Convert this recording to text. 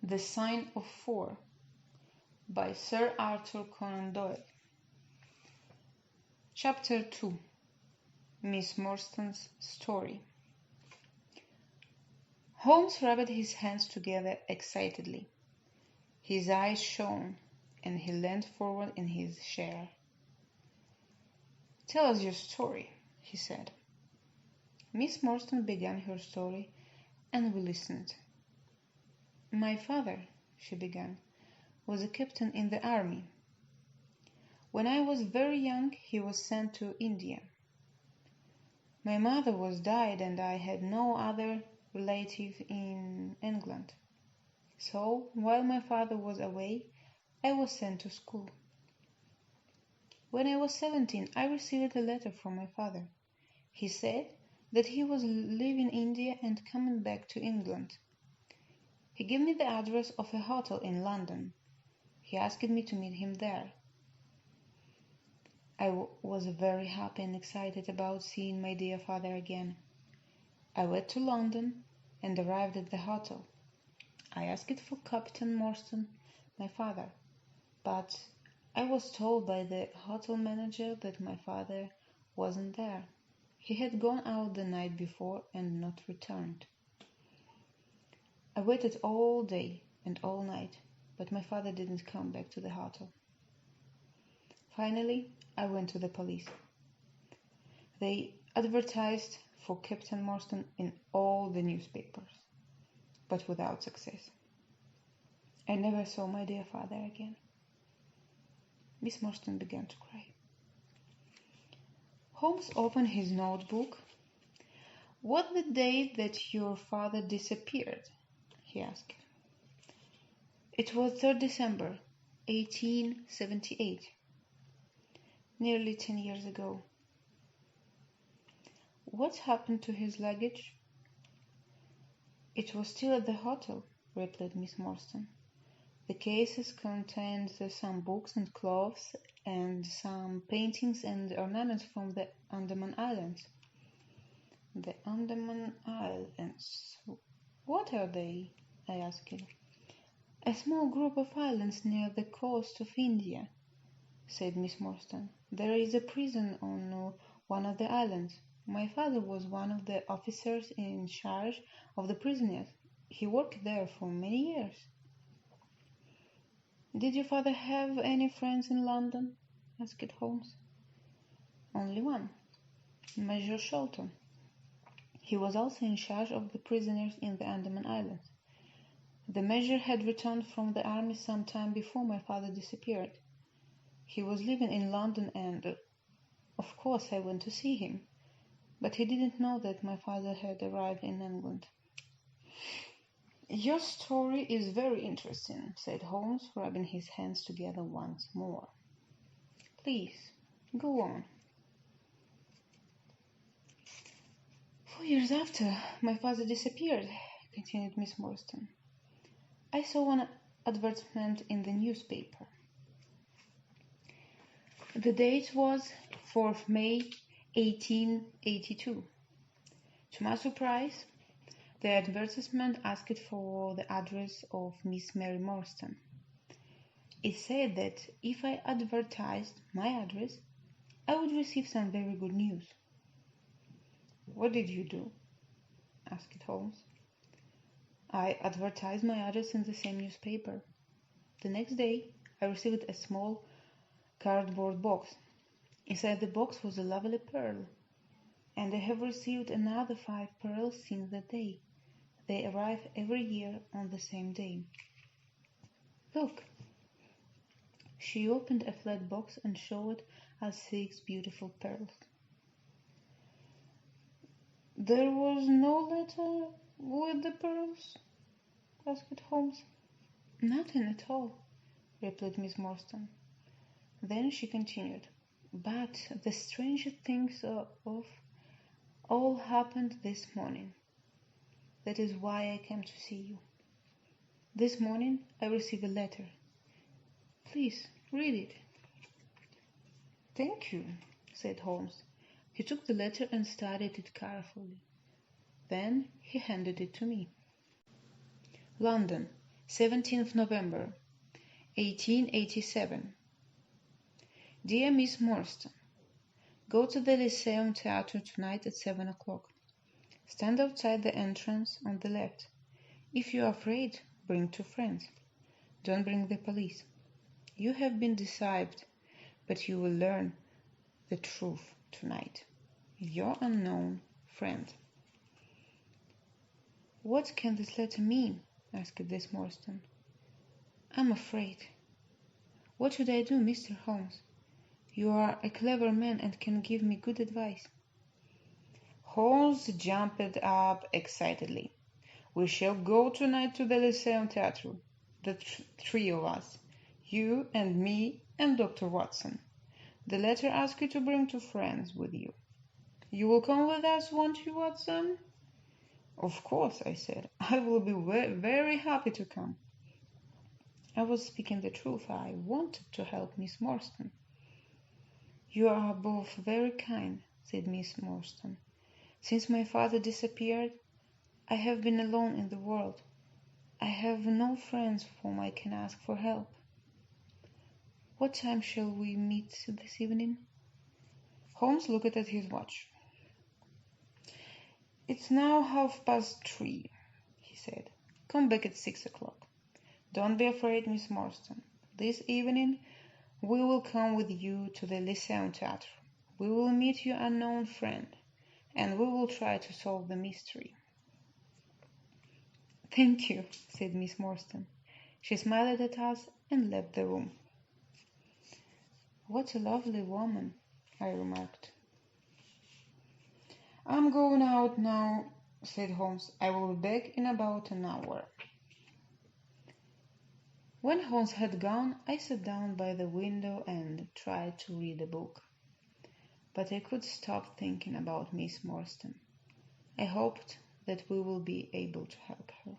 The Sign of Four by Sir Arthur Conan Doyle. Chapter 2. Miss Morstan's Story. Holmes rubbed his hands together excitedly. His eyes shone, and he leaned forward in his chair. "Tell us your story," he said. Miss Morstan began her story, and we listened. "My father," she began, "was a captain in the army. When I was very young he was sent to India. My mother was died and I had no other relative in England. So, while my father was away, I was sent to school. When I was 17, I received a letter from my father. He said that he was leaving India and coming back to England. He gave me the address of a hotel in London. He asked me to meet him there. I was very happy and excited about seeing my dear father again. I went to London and arrived at the hotel. I asked for Captain Morstan, my father, but I was told by the hotel manager that my father wasn't there. He had gone out the night before and not returned. I waited all day and all night, but my father didn't come back to the hotel. Finally, I went to the police. They advertised for Captain Morstan in all the newspapers, but without success. I never saw my dear father again." Miss Morstan began to cry. Holmes opened his notebook. "What's the date that your father disappeared?" he asked. "It was 3rd December, 1878. Nearly 10 years ago." "What happened to his luggage?" "It was still at the hotel," replied Miss Morstan. "The cases contained some books and clothes and some paintings and ornaments from the Andaman Islands." "The Andaman Islands? What are they?" I asked. "A small group of islands near the coast of India," said Miss Morstan. "There is a prison on one of the islands. My father was one of the officers in charge of the prisoners. He worked there for many years." "Did your father have any friends in London?" asked Holmes. "Only one, Major Shelton. He was also in charge of the prisoners in the Andaman Islands. The Major had returned from the army some time before my father disappeared. He was living in London and, of course, I went to see him, but he didn't know that my father had arrived in England." "Your story is very interesting," said Holmes, rubbing his hands together once more. "Please, go on." "4 years after my father disappeared," continued Miss Morstan, "I saw an advertisement in the newspaper. The date was 4th May, 1882. To my surprise, the advertisement asked for the address of Miss Mary Morstan. It said that if I advertised my address, I would receive some very good news." "What did you do?" asked Holmes. "I advertised my address in the same newspaper. The next day I received a small cardboard box. Inside the box was a lovely pearl, and I have received another 5 pearls since that day. They arrive every year on the same day. Look." She opened a flat box and showed us 6 beautiful pearls. "There was no letter with the pearls?" asked Holmes. "Nothing at all," replied Miss Morstan. Then she continued, "But the strangest things of all happened this morning. That is why I came to see you. This morning I received a letter. Please read it." "Thank you," said Holmes. He took the letter and studied it carefully. Then he handed it to me. "London, 17th November, 1887. Dear Miss Morstan, go to the Lyceum Theatre tonight at 7 o'clock. Stand outside the entrance on the left. If you are afraid, bring 2 friends. Don't bring the police. You have been deceived, but you will learn the truth tonight. Your unknown friend. What can this letter mean? Asked Miss Morstan. I'm afraid. What should I do, Mr. Holmes? You are a clever man and can give me good advice. Holmes jumped up excitedly. We shall go tonight to the Lyceum Theatre, the 3 of us, you and me and Dr. Watson. The letter asks you to bring 2 friends with you. You will come with us, won't you, Watson? Of course, I said. I will be very happy to come. I was speaking the truth. I wanted to help Miss Morstan. You are both very kind, said Miss Morstan. Since my father disappeared, I have been alone in the world. I have no friends whom I can ask for help. What time shall we meet this evening? Holmes looked at his watch. It's now 3:30, he said. Come back at 6 o'clock. Don't be afraid, Miss Morstan. This evening we will come with you to the Lyceum Theatre. We will meet your unknown friend, and we will try to solve the mystery. Thank you, said Miss Morstan. She smiled at us and left the room. What a lovely woman, I remarked. I'm going out now, said Holmes. I will be back in about an hour. When Holmes had gone, I sat down by the window and tried to read a book. But I could stop thinking about Miss Morstan. I hoped that we will be able to help her.